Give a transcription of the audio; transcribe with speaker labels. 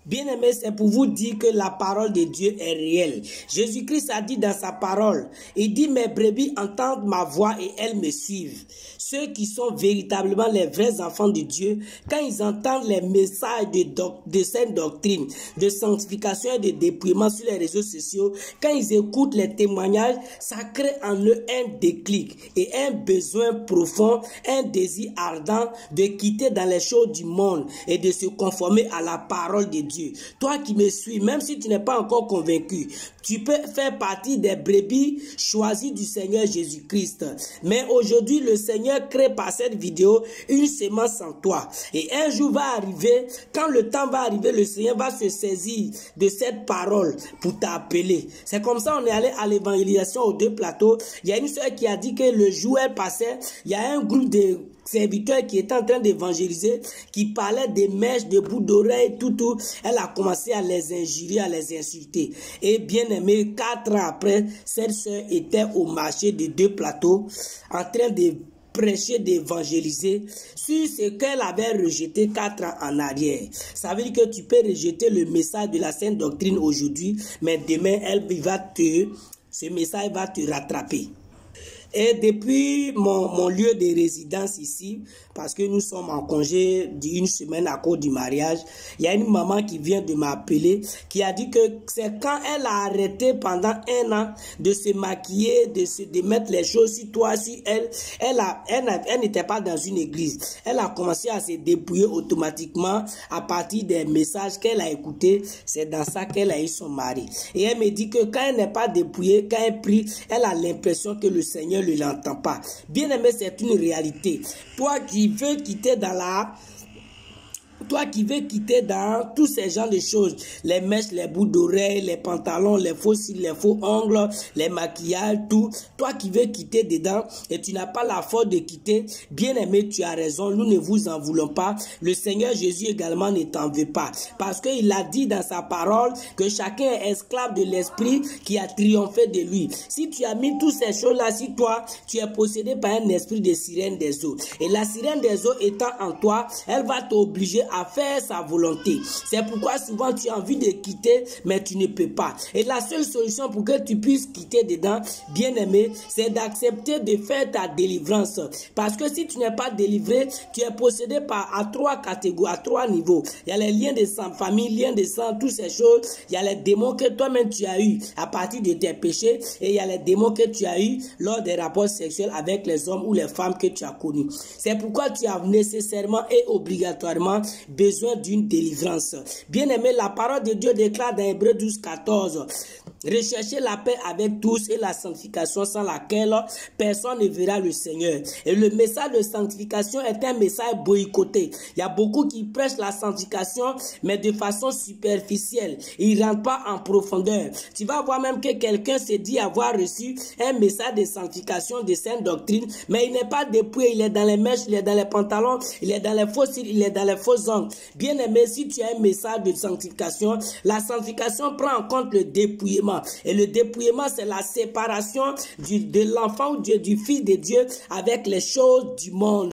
Speaker 1: Bien-aimés, c'est pour vous dire que la parole de Dieu est réelle. Jésus-Christ a dit dans sa parole, il dit, mes brebis entendent ma voix et elles me suivent. Ceux qui sont véritablement les vrais enfants de Dieu, quand ils entendent les messages de sainte doctrine, de sanctification et de dépouillement sur les réseaux sociaux, quand ils écoutent les témoignages, ça crée en eux un déclic et un besoin profond, un désir ardent de quitter dans les choses du monde et de se conformer à la parole de Dieu. Toi qui me suis, même si tu n'es pas encore convaincu, tu peux faire partie des brebis choisies du Seigneur Jésus-Christ. Mais aujourd'hui, le Seigneur crée par cette vidéo une sémence en toi. Et un jour va arriver, quand le temps va arriver, le Seigneur va se saisir de cette parole pour t'appeler. C'est comme ça on est allé à l'évangélisation aux deux plateaux. Il y a une sœur qui a dit que le jour où elle passait, il y a un groupe de serviteur qui était en train d'évangéliser, qui parlait des mèches, des bouts d'oreilles, tout. Elle a commencé à les injurier, à les insulter. Et bien aimé, 4 ans après, cette sœur était au marché de deux plateaux, en train de prêcher, d'évangéliser sur ce qu'elle avait rejeté 4 ans en arrière. Ça veut dire que tu peux rejeter le message de la sainte doctrine aujourd'hui, mais demain, ce message va te rattraper. Et depuis mon lieu de résidence ici, parce que nous sommes en congé d'une semaine à cause du mariage, il y a une maman qui vient de m'appeler, qui a dit que c'est quand elle a arrêté pendant 1 an de se maquiller, de mettre les choses sur toi, sur elle. Elle n'était pas dans une église. Elle a commencé à se dépouiller automatiquement à partir des messages qu'elle a écoutés. C'est dans ça qu'elle a eu son mari. Et elle me dit que quand elle n'est pas dépouillée, quand elle prie, elle a l'impression que le Seigneur ne l'entend pas. Bien aimé, c'est une réalité. Toi qui veux quitter dans tous ces genres de choses, les mèches, les bouts d'oreilles, les pantalons, les faux cils, les faux ongles, les maquillages, tout. Toi qui veux quitter dedans et tu n'as pas la force de quitter, bien aimé, tu as raison, nous ne vous en voulons pas. Le Seigneur Jésus également ne t'en veut pas. Parce qu'il a dit dans sa parole que chacun est esclave de l'esprit qui a triomphé de lui. Si tu as mis toutes ces choses-là, si toi, tu es possédé par un esprit de sirène des eaux. Et la sirène des eaux étant en toi, elle va t'obliger à faire sa volonté. C'est pourquoi souvent tu as envie de quitter, mais tu ne peux pas. Et la seule solution pour que tu puisses quitter dedans, bien aimé, c'est d'accepter de faire ta délivrance. Parce que si tu n'es pas délivré, tu es possédé à 3 catégories, à 3 niveaux. Il y a les liens de sang, famille, liens de sang, toutes ces choses. Il y a les démons que toi-même tu as eu à partir de tes péchés. Et il y a les démons que tu as eu lors des rapports sexuels avec les hommes ou les femmes que tu as connus. C'est pourquoi tu as nécessairement et obligatoirement besoin d'une délivrance. Bien aimé, la parole de Dieu déclare dans Hébreux 12, 14, recherchez la paix avec tous et la sanctification sans laquelle personne ne verra le Seigneur. Et le message de sanctification est un message boycotté. Il y a beaucoup qui prêchent la sanctification, mais de façon superficielle. Ils ne rentrent pas en profondeur. Tu vas voir même que quelqu'un se dit avoir reçu un message de sanctification, de sainte doctrine, mais il n'est pas dépouillé, il est dans les mèches, il est dans les pantalons, il est dans les faux cils, il est dans les faux ongles. Bien aimé, si tu as un message de sanctification, la sanctification prend en compte le dépouillement. Et le dépouillement, c'est la séparation de l'enfant ou du fils de Dieu avec les choses du monde.